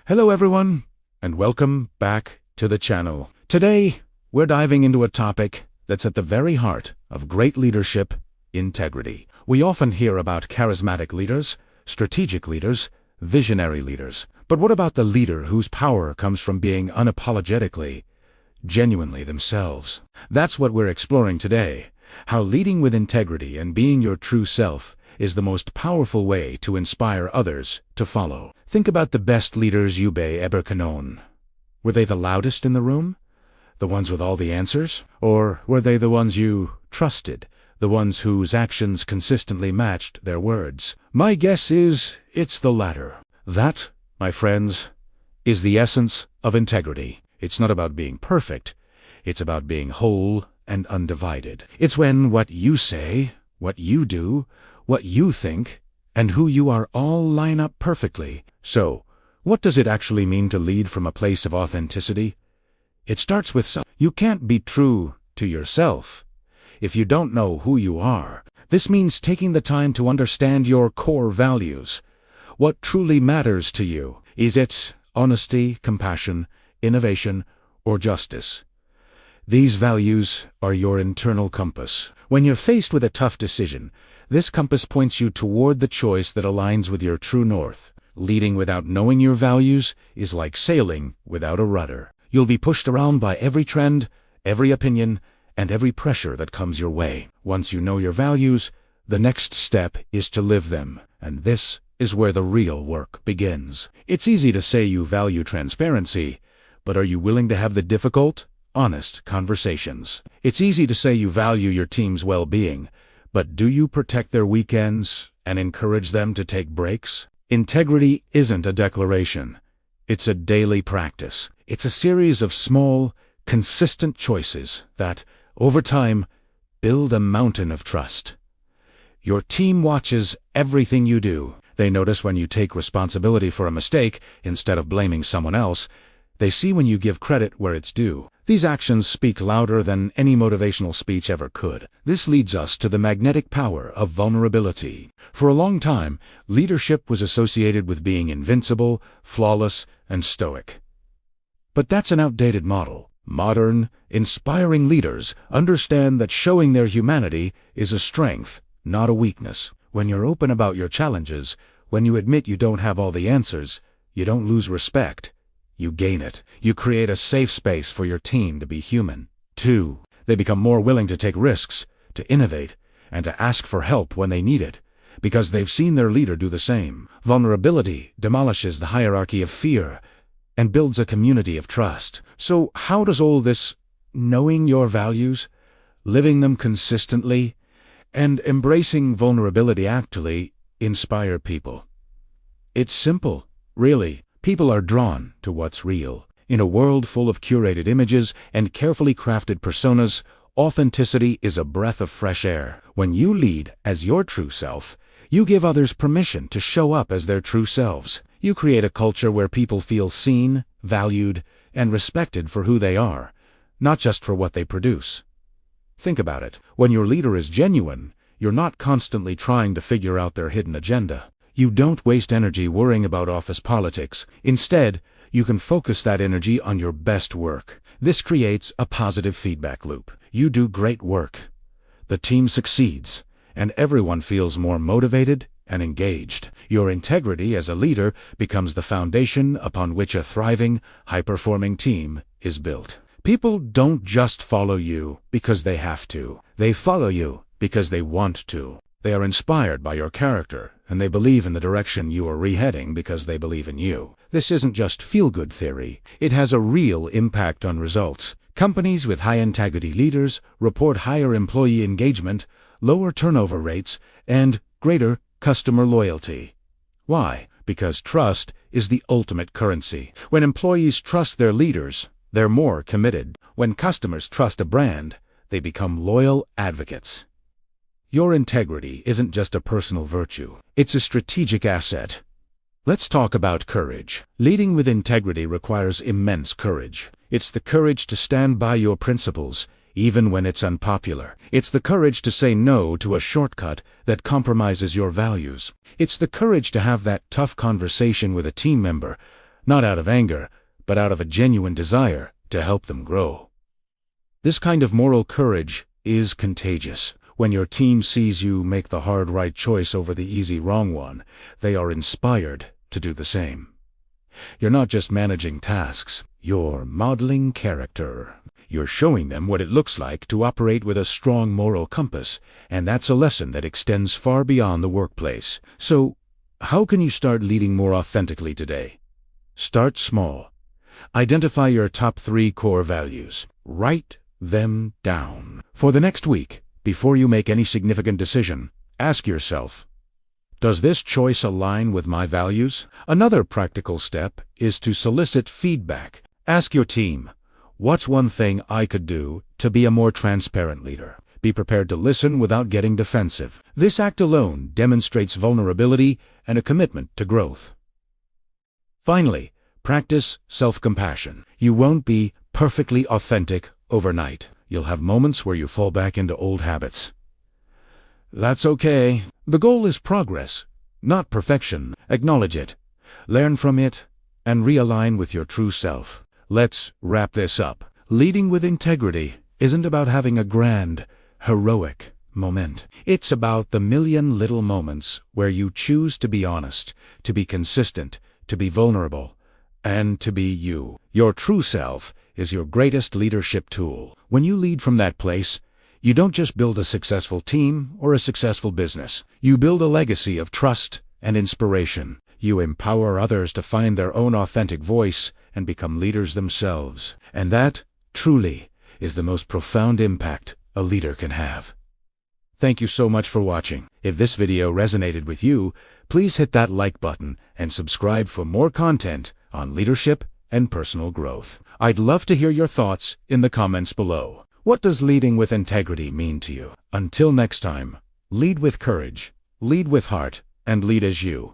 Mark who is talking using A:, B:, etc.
A: Hello everyone, and welcome back to the channel. Today, we're diving into a topic that's at the very heart of great leadership: integrity. We often hear about charismatic leaders, strategic leaders, visionary leaders. But what about the leader whose power comes from being unapologetically, genuinely themselves? That's what we're exploring today. How leading with integrity and being your true self is the most powerful way to inspire others to follow. Think about the best leaders you've ever known. Were they the loudest in the room? The ones with all the answers? Or were they the ones you trusted? The ones whose actions consistently matched their words? My guess is it's the latter. That, my friends, is the essence of integrity. It's not about being perfect. It's about being whole and undivided. It's when what you say, what you do, what you think, and who you are all line up perfectly. So, what does it actually mean to lead from a place of authenticity? It starts with self. You can't be true to yourself if you don't know who you are. This means taking the time to understand your core values. What truly matters to you? Is it honesty, compassion, innovation, or justice? These values are your internal compass. When you're faced with a tough decision, this compass points you toward the choice that aligns with your true north. Leading without knowing your values is like sailing without a rudder. You'll be pushed around by every trend, every opinion, and every pressure that comes your way. Once you know your values, the next step is to live them. And this is where the real work begins. It's easy to say you value transparency, but are you willing to have the difficult, honest conversations? It's easy to say you value your team's well-being, but do you protect their weekends and encourage them to take breaks? Integrity isn't a declaration. It's a daily practice. It's a series of small, consistent choices that, over time, build a mountain of trust. Your team watches everything you do. They notice when you take responsibility for a mistake instead of blaming someone else. They see when you give credit where it's due. These actions speak louder than any motivational speech ever could. This leads us to the magnetic power of vulnerability. For a long time, leadership was associated with being invincible, flawless, and stoic. But that's an outdated model. Modern, inspiring leaders understand that showing their humanity is a strength, not a weakness. When you're open about your challenges, when you admit you don't have all the answers, you don't lose respect. You gain it. You create a safe space for your team to be human. 2. They become more willing to take risks, to innovate, and to ask for help when they need it, because they've seen their leader do the same. Vulnerability demolishes the hierarchy of fear and builds a community of trust. So how does all this knowing your values, living them consistently, and embracing vulnerability actually inspire people? It's simple, really. People are drawn to what's real. In a world full of curated images and carefully crafted personas, authenticity is a breath of fresh air. When you lead as your true self, you give others permission to show up as their true selves. You create a culture where people feel seen, valued, and respected for who they are, not just for what they produce. Think about it. When your leader is genuine, you're not constantly trying to figure out their hidden agenda. You don't waste energy worrying about office politics. Instead, you can focus that energy on your best work. This creates a positive feedback loop. You do great work. The team succeeds, and everyone feels more motivated and engaged. Your integrity as a leader becomes the foundation upon which a thriving, high-performing team is built. People don't just follow you because they have to. They follow you because they want to. They are inspired by your character, and they believe in the direction you are heading because they believe in you. This isn't just feel-good theory. It has a real impact on results. Companies with high-integrity leaders report higher employee engagement, lower turnover rates, and greater customer loyalty. Why? Because trust is the ultimate currency. When employees trust their leaders, they're more committed. When customers trust a brand, they become loyal advocates. Your integrity isn't just a personal virtue. It's a strategic asset. Let's talk about courage. Leading with integrity requires immense courage. It's the courage to stand by your principles, even when it's unpopular. It's the courage to say no to a shortcut that compromises your values. It's the courage to have that tough conversation with a team member not out of anger, but out of a genuine desire to help them grow. This kind of moral courage is contagious. When your team sees you make the hard right choice over the easy wrong one, they are inspired to do the same. You're not just managing tasks, you're modeling character. You're showing them what it looks like to operate with a strong moral compass, and that's a lesson that extends far beyond the workplace. So, how can you start leading more authentically today? Start small. Identify your top 3 core values. Write them down. For the next week, before you make any significant decision, ask yourself, does this choice align with my values? Another practical step is to solicit feedback. Ask your team, what's one thing I could do to be a more transparent leader? Be prepared to listen without getting defensive. This act alone demonstrates vulnerability and a commitment to growth. Finally, practice self-compassion. You won't be perfectly authentic overnight. You'll have moments where you fall back into old habits. That's okay. The goal is progress, not perfection. Acknowledge it, learn from it, and realign with your true self. Let's wrap this up. Leading with integrity isn't about having a grand, heroic moment. It's about the million little moments where you choose to be honest, to be consistent, to be vulnerable, and to be you. Your true self is your greatest leadership tool. When you lead from that place, you don't just build a successful team or a successful business. You build a legacy of trust and inspiration. You empower others to find their own authentic voice and become leaders themselves. And that, truly, is the most profound impact a leader can have. Thank you so much for watching. If this video resonated with you, please hit that like button and subscribe for more content on leadership and personal growth. I'd love to hear your thoughts in the comments below. What does leading with integrity mean to you? Until next time, lead with courage, lead with heart, and lead as you.